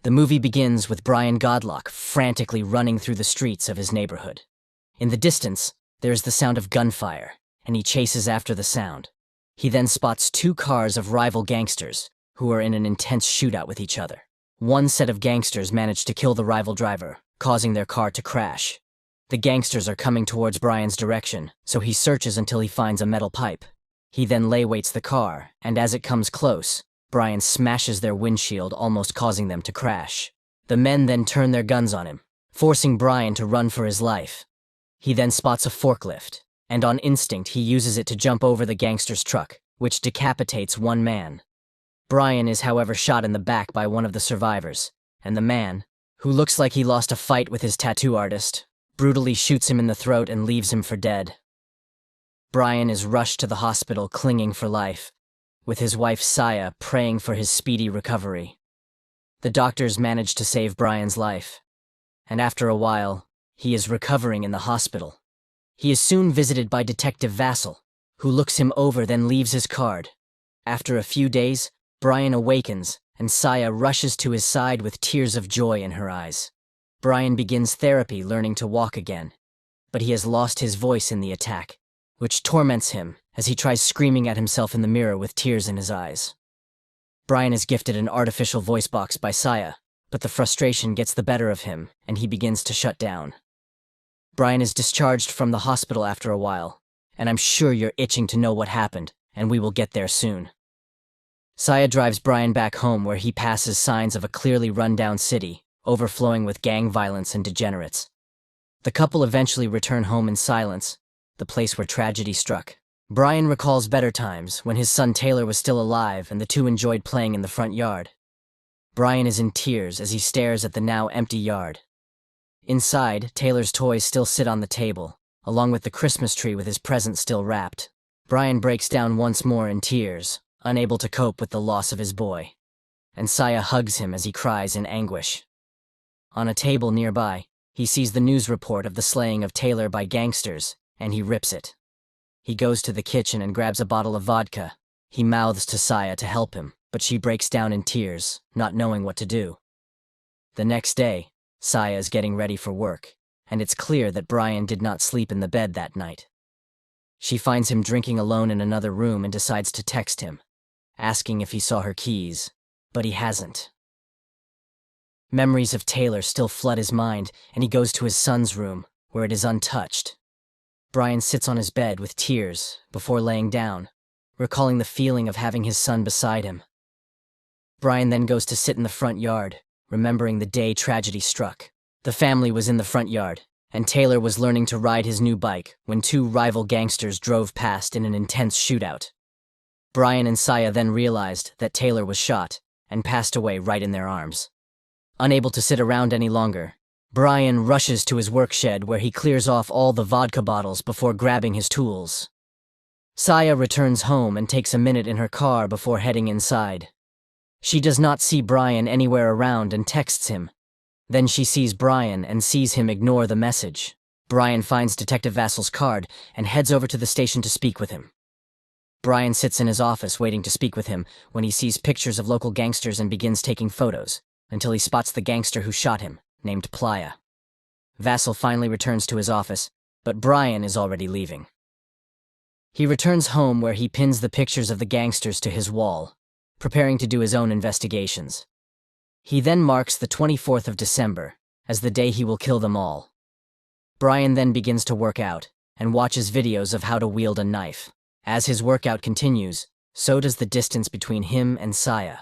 The movie begins with Brian Godlock frantically running through the streets of his neighborhood. In the distance, there is the sound of gunfire, and he chases after the sound. He then spots two cars of rival gangsters who are in an intense shootout with each other. One set of gangsters manage to kill the rival driver, causing their car to crash. The gangsters are coming towards Brian's direction, so he searches until he finds a metal pipe. He then lay-waits the car, and as it comes close, Brian smashes their windshield, almost causing them to crash. The men then turn their guns on him, forcing Brian to run for his life. He then spots a forklift, and on instinct he uses it to jump over the gangster's truck, which decapitates one man. Brian is however shot in the back by one of the survivors, and the man, who looks like he lost a fight with his tattoo artist, brutally shoots him in the throat and leaves him for dead. Brian is rushed to the hospital clinging for life, with his wife Saya praying for his speedy recovery. The doctors manage to save Brian's life, and after a while, he is recovering in the hospital. He is soon visited by Detective Vassell, who looks him over then leaves his card. After a few days, Brian awakens, and Saya rushes to his side with tears of joy in her eyes. Brian begins therapy learning to walk again, but he has lost his voice in the attack, which torments him as he tries screaming at himself in the mirror with tears in his eyes. Brian is gifted an artificial voice box by Saya, but the frustration gets the better of him, and he begins to shut down. Brian is discharged from the hospital after a while, and I'm sure you're itching to know what happened, and we will get there soon. Saya drives Brian back home where he passes signs of a clearly run-down city, overflowing with gang violence and degenerates. The couple eventually return home in silence, the place where tragedy struck. Brian recalls better times when his son Taylor was still alive and the two enjoyed playing in the front yard. Brian is in tears as he stares at the now empty yard. Inside, Taylor's toys still sit on the table, along with the Christmas tree with his presents still wrapped. Brian breaks down once more in tears, unable to cope with the loss of his boy, and Saya hugs him as he cries in anguish. On a table nearby, he sees the news report of the slaying of Taylor by gangsters, and he rips it. He goes to the kitchen and grabs a bottle of vodka. He mouths to Saya to help him, but she breaks down in tears, not knowing what to do. The next day, Saya is getting ready for work, and it's clear that Brian did not sleep in the bed that night. She finds him drinking alone in another room and decides to text him, asking if he saw her keys, but he hasn't. Memories of Taylor still flood his mind, and he goes to his son's room, where it is untouched. Brian sits on his bed with tears before laying down, recalling the feeling of having his son beside him. Brian then goes to sit in the front yard, remembering the day tragedy struck. The family was in the front yard, and Taylor was learning to ride his new bike when two rival gangsters drove past in an intense shootout. Brian and Saya then realized that Taylor was shot and passed away right in their arms. Unable to sit around any longer, Brian rushes to his work shed where he clears off all the vodka bottles before grabbing his tools. Saya returns home and takes a minute in her car before heading inside. She does not see Brian anywhere around and texts him. Then she sees Brian and sees him ignore the message. Brian finds Detective Vassell's card and heads over to the station to speak with him. Brian sits in his office waiting to speak with him when he sees pictures of local gangsters and begins taking photos, until he spots the gangster who shot him, named Playa. Vassell finally returns to his office, but Brian is already leaving. He returns home where he pins the pictures of the gangsters to his wall, preparing to do his own investigations. He then marks the 24th of December as the day he will kill them all. Brian then begins to work out and watches videos of how to wield a knife. As his workout continues, so does the distance between him and Saya.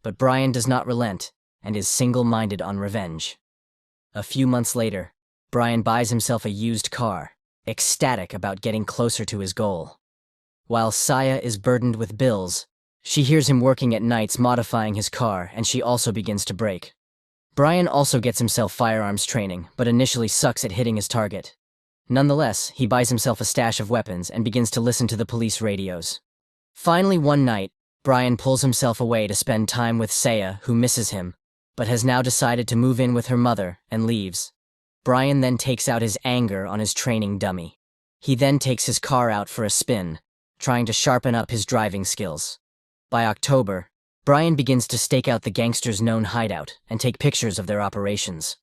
But Brian does not relent and is single-minded on revenge. A few months later, Brian buys himself a used car, ecstatic about getting closer to his goal. While Saya is burdened with bills, she hears him working at nights modifying his car, and she also begins to brake. Brian also gets himself firearms training, but initially sucks at hitting his target. Nonetheless, he buys himself a stash of weapons and begins to listen to the police radios. Finally, one night, Brian pulls himself away to spend time with Saya, who misses him, but has now decided to move in with her mother and leaves. Brian then takes out his anger on his training dummy. He then takes his car out for a spin, trying to sharpen up his driving skills. By October, Brian begins to stake out the gangsters' known hideout and take pictures of their operations.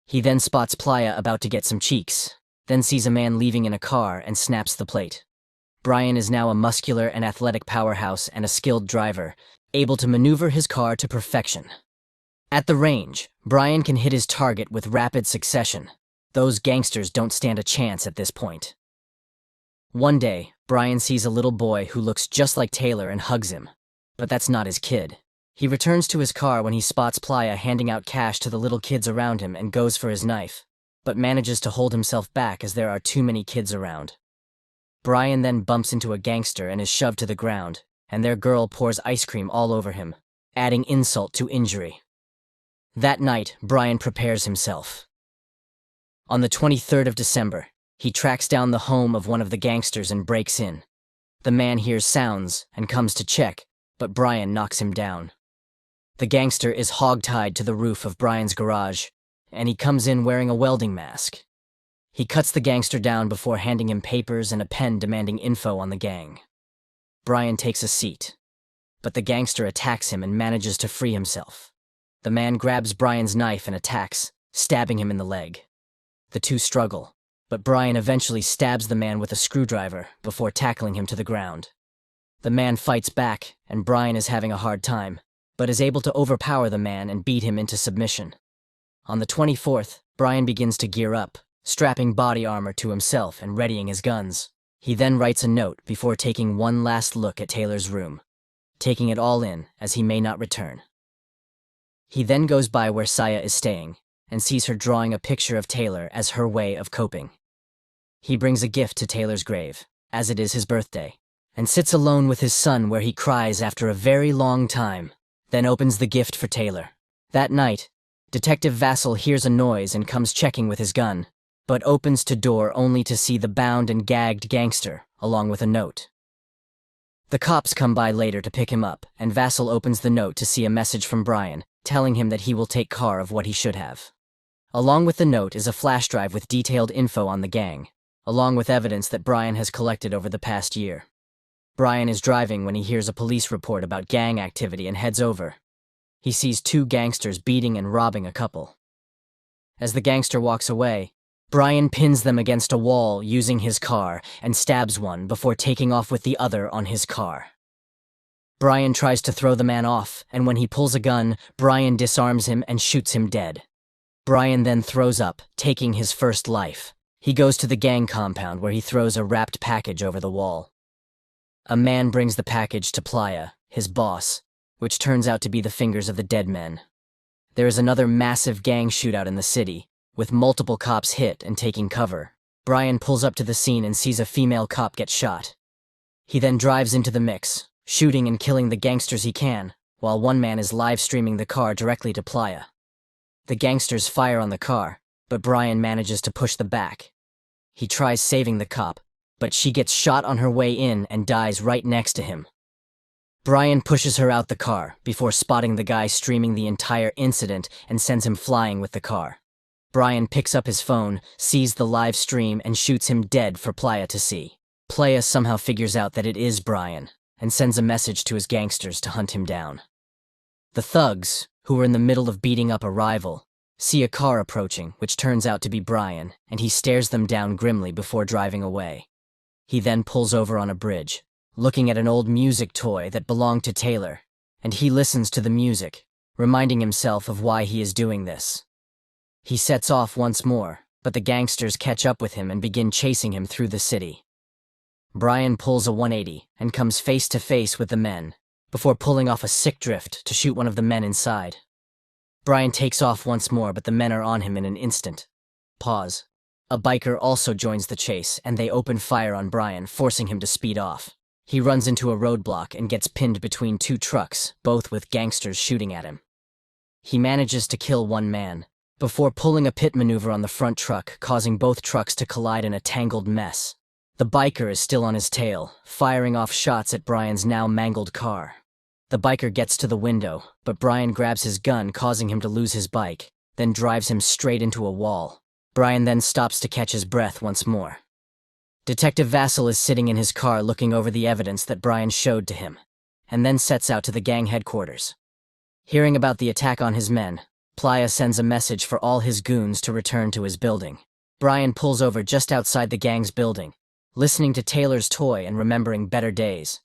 He then spots Playa about to get some cheeks, then sees a man leaving in a car and snaps the plate. Brian is now a muscular and athletic powerhouse and a skilled driver, able to maneuver his car to perfection. At the range, Brian can hit his target with rapid succession. Those gangsters don't stand a chance at this point. One day, Brian sees a little boy who looks just like Taylor and hugs him. But that's not his kid. He returns to his car when he spots Playa handing out cash to the little kids around him and goes for his knife, but manages to hold himself back as there are too many kids around. Brian then bumps into a gangster and is shoved to the ground, and their girl pours ice cream all over him, adding insult to injury. That night, Brian prepares himself. On the 23rd of December, he tracks down the home of one of the gangsters and breaks in. The man hears sounds and comes to check, but Brian knocks him down. The gangster is hog-tied to the roof of Brian's garage, and he comes in wearing a welding mask. He cuts the gangster down before handing him papers and a pen demanding info on the gang. Brian takes a seat, but the gangster attacks him and manages to free himself. The man grabs Brian's knife and attacks, stabbing him in the leg. The two struggle, but Brian eventually stabs the man with a screwdriver before tackling him to the ground. The man fights back, and Brian is having a hard time, but is able to overpower the man and beat him into submission. On the 24th, Brian begins to gear up, strapping body armor to himself and readying his guns. He then writes a note before taking one last look at Taylor's room, taking it all in as he may not return. He then goes by where Saya is staying and sees her drawing a picture of Taylor as her way of coping. He brings a gift to Taylor's grave, as it is his birthday, and sits alone with his son where he cries after a very long time, then opens the gift for Taylor. That night, Detective Vassal hears a noise and comes checking with his gun, but opens to door only to see the bound and gagged gangster, along with a note. The cops come by later to pick him up, and Vassal opens the note to see a message from Brian, telling him that he will take care of what he should have. Along with the note is a flash drive with detailed info on the gang, along with evidence that Brian has collected over the past year. Brian is driving when he hears a police report about gang activity and heads over. He sees two gangsters beating and robbing a couple. As the gangster walks away, Brian pins them against a wall using his car and stabs one before taking off with the other on his car. Brian tries to throw the man off, and when he pulls a gun, Brian disarms him and shoots him dead. Brian then throws up, taking his first life. He goes to the gang compound where he throws a wrapped package over the wall. A man brings the package to Playa, his boss, which turns out to be the fingers of the dead men. There is another massive gang shootout in the city, with multiple cops hit and taking cover. Brian pulls up to the scene and sees a female cop get shot. He then drives into the mix, shooting and killing the gangsters he can, while one man is live streaming the car directly to Playa. The gangsters fire on the car, but Brian manages to push them back. He tries saving the cop, but she gets shot on her way in and dies right next to him. Brian pushes her out the car before spotting the guy streaming the entire incident and sends him flying with the car. Brian picks up his phone, sees the live stream, and shoots him dead for Playa to see. Playa somehow figures out that it is Brian and sends a message to his gangsters to hunt him down. The thugs, who were in the middle of beating up a rival, see a car approaching, which turns out to be Brian, and he stares them down grimly before driving away. He then pulls over on a bridge, looking at an old music toy that belonged to Taylor, and he listens to the music, reminding himself of why he is doing this. He sets off once more, but the gangsters catch up with him and begin chasing him through the city. Brian pulls a 180 and comes face to face with the men, before pulling off a sick drift to shoot one of the men inside. Brian takes off once more, but the men are on him in an instant. Pause. A biker also joins the chase, and they open fire on Brian, forcing him to speed off. He runs into a roadblock and gets pinned between two trucks, both with gangsters shooting at him. He manages to kill one man, before pulling a pit maneuver on the front truck, causing both trucks to collide in a tangled mess. The biker is still on his tail, firing off shots at Brian's now mangled car. The biker gets to the window, but Brian grabs his gun, causing him to lose his bike, then drives him straight into a wall. Brian then stops to catch his breath once more. Detective Vassal is sitting in his car looking over the evidence that Brian showed to him. and then sets out to the gang headquarters. Hearing about the attack on his men, Playa sends a message for all his goons to return to his building. Brian pulls over just outside the gang's building, listening to Taylor's toy and remembering better days.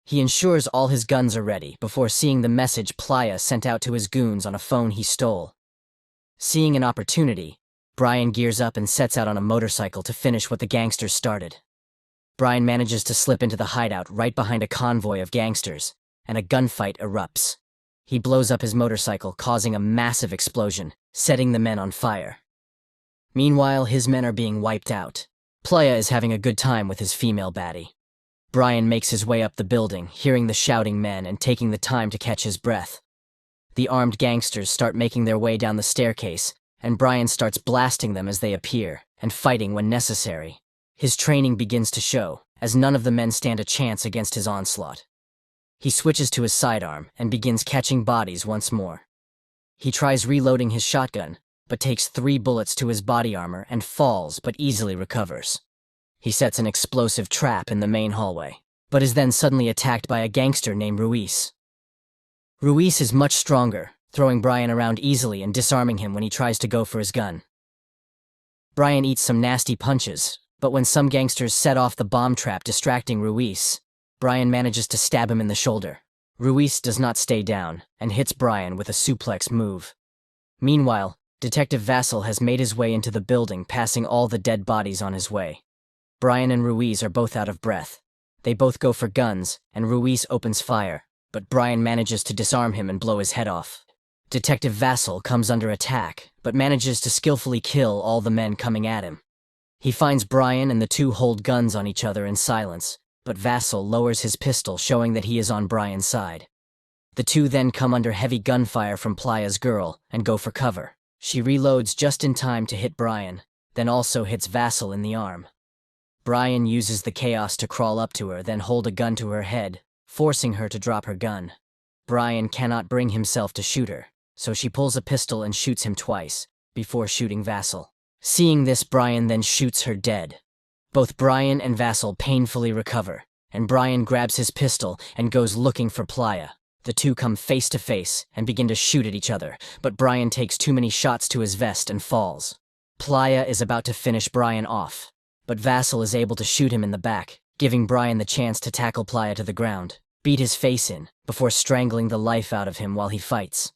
He ensures all his guns are ready before seeing the message Playa sent out to his goons on a phone he stole. Seeing an opportunity, Brian gears up and sets out on a motorcycle to finish what the gangsters started. Brian manages to slip into the hideout right behind a convoy of gangsters, and a gunfight erupts. He blows up his motorcycle, causing a massive explosion, setting the men on fire. Meanwhile, his men are being wiped out. Playa is having a good time with his female baddie. Brian makes his way up the building, hearing the shouting men and taking the time to catch his breath. The armed gangsters start making their way down the staircase, and Brian starts blasting them as they appear, and fighting when necessary. His training begins to show, as none of the men stand a chance against his onslaught. He switches to his sidearm and begins catching bodies once more. He tries reloading his shotgun, but takes 3 bullets to his body armor and falls but easily recovers. He sets an explosive trap in the main hallway, but is then suddenly attacked by a gangster named Ruiz. Ruiz is much stronger, throwing Brian around easily and disarming him when he tries to go for his gun. Brian eats some nasty punches, but when some gangsters set off the bomb trap distracting Ruiz, Brian manages to stab him in the shoulder. Ruiz does not stay down and hits Brian with a suplex move. Meanwhile, Detective Vassal has made his way into the building, passing all the dead bodies on his way. Brian and Ruiz are both out of breath. They both go for guns, and Ruiz opens fire, but Brian manages to disarm him and blow his head off. Detective Vassal comes under attack, but manages to skillfully kill all the men coming at him. He finds Brian and the two hold guns on each other in silence, but Vassal lowers his pistol, showing that he is on Brian's side. The two then come under heavy gunfire from Playa's girl and go for cover. She reloads just in time to hit Brian, then also hits Vassal in the arm. Brian uses the chaos to crawl up to her, then hold a gun to her head, forcing her to drop her gun. Brian cannot bring himself to shoot her, so she pulls a pistol and shoots him twice, before shooting Vassal. Seeing this, Brian then shoots her dead. Both Brian and Vassal painfully recover, and Brian grabs his pistol and goes looking for Playa. The two come face to face and begin to shoot at each other, but Brian takes too many shots to his vest and falls. Playa is about to finish Brian off, but Vassal is able to shoot him in the back, giving Brian the chance to tackle Playa to the ground, beat his face in, before strangling the life out of him while he fights.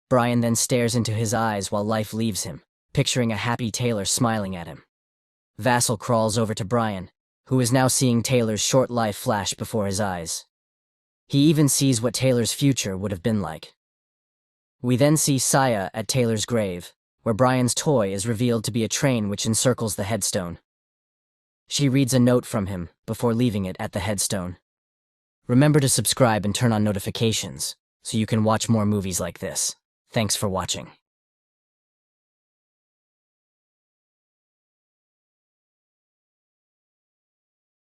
Brian then stares into his eyes while life leaves him, picturing a happy Taylor smiling at him. Vassal crawls over to Brian, who is now seeing Taylor's short life flash before his eyes. He even sees what Taylor's future would have been like. We then see Saya at Taylor's grave, where Brian's toy is revealed to be a train which encircles the headstone. She reads a note from him before leaving it at the headstone. Remember to subscribe and turn on notifications so you can watch more movies like this. Thanks for watching.